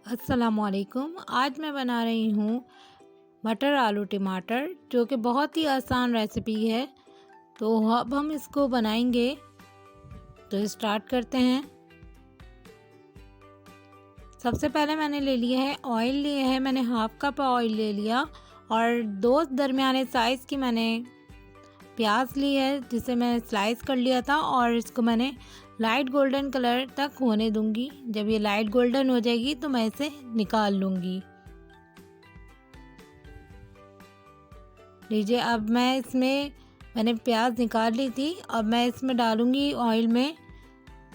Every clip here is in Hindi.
अस्सलामुअलैकुम। आज मैं बना रही हूँ मटर आलू टमाटर, जो कि बहुत ही आसान रेसिपी है। तो अब हम इसको बनाएंगे, तो स्टार्ट करते हैं। सबसे पहले मैंने ले लिया है ऑयल, लिया है मैंने हाफ कप ऑयल ले लिया, और 2 दरमियाने साइज़ की मैंने प्याज ली है, जिसे मैं स्लाइस कर लिया था, और इसको मैंने लाइट गोल्डन कलर तक होने दूंगी। जब ये लाइट गोल्डन हो जाएगी तो मैं इसे निकाल लूंगी। लीजिए, अब मैंने प्याज निकाल ली थी। अब मैं इसमें डालूंगी ऑयल में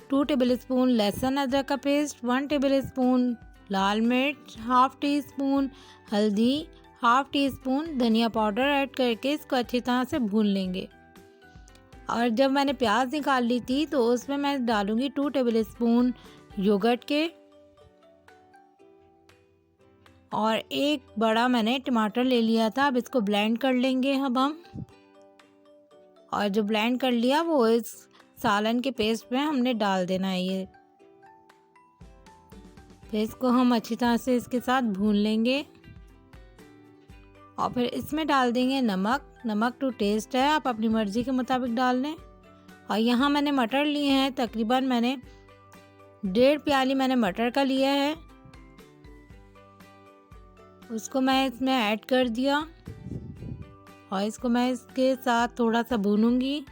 2 टेबलस्पून लहसुन अदरक का पेस्ट, 1 टेबलस्पून लाल मिर्च, हाफ टी स्पून हल्दी, हाफ टी स्पून धनिया पाउडर ऐड करके इसको अच्छी तरह से भून लेंगे। और जब मैंने प्याज निकाल ली थी तो उसमें मैं डालूंगी 2 टेबलस्पून योगर्ट के, और एक बड़ा मैंने टमाटर ले लिया था। अब इसको ब्लेंड कर लेंगे अब हम, और जो ब्लेंड कर लिया वो इस सालन के पेस्ट में हमने डाल देना है ये। फिर इसको हम अच्छी तरह से इसके साथ भून लेंगे, और फिर इसमें डाल देंगे नमक टू टेस्ट है, आप अपनी मर्ज़ी के मुताबिक डाल लें। और यहाँ मैंने मटर लिए हैं, तकरीबन मैंने 1.5 प्याली मैंने मटर का लिया है। उसको मैं इसमें ऐड कर दिया, और इसको मैं इसके साथ थोड़ा सा भूनूंगी,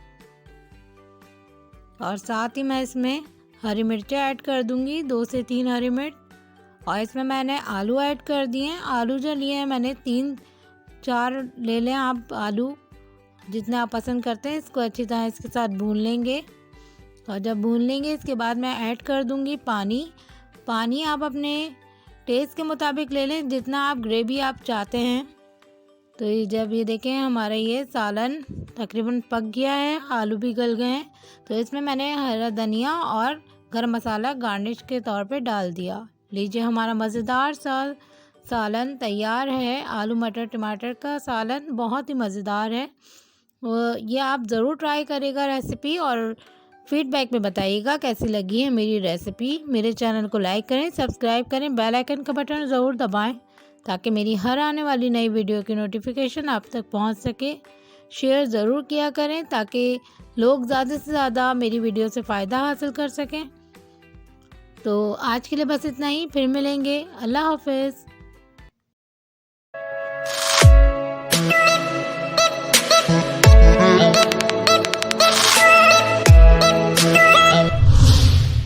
और साथ ही मैं इसमें हरी मिर्चें ऐड कर दूंगी, 2 से 3 हरी मिर्च। और इसमें मैंने आलू ऐड कर दिए। आलू जो लिए हैं मैंने 3-4 ले लें आप आलू, जितने आप पसंद करते हैं। इसको अच्छी तरह इसके साथ भून लेंगे, और जब भून लेंगे इसके बाद मैं ऐड कर दूंगी पानी आप अपने टेस्ट के मुताबिक ले लें, जितना आप ग्रेवी आप चाहते हैं। तो जब ये देखें हमारा ये सालन तकरीबन पक गया है, आलू भी गल गए हैं, तो इसमें मैंने हरा धनिया और गरम मसाला गार्निश के तौर पे डाल दिया। लीजिए, हमारा मज़ेदार सालन तैयार है। आलू मटर टमाटर का सालन बहुत ही मज़ेदार है। ये आप ज़रूर ट्राई करिएगा रेसिपी, और फीडबैक में बताइएगा कैसी लगी है मेरी रेसिपी। मेरे चैनल को लाइक करें, सब्सक्राइब करें, बेल आइकन का बटन ज़रूर दबाएं, ताकि मेरी हर आने वाली नई वीडियो की नोटिफिकेशन आप तक पहुंच सके। शेयर ज़रूर किया करें, ताकि लोग ज़्यादा से ज़्यादा मेरी वीडियो से फ़ायदा हासिल कर सकें। तो आज के लिए बस इतना ही, फिर मिलेंगे। अल्लाह हाफ़िज़।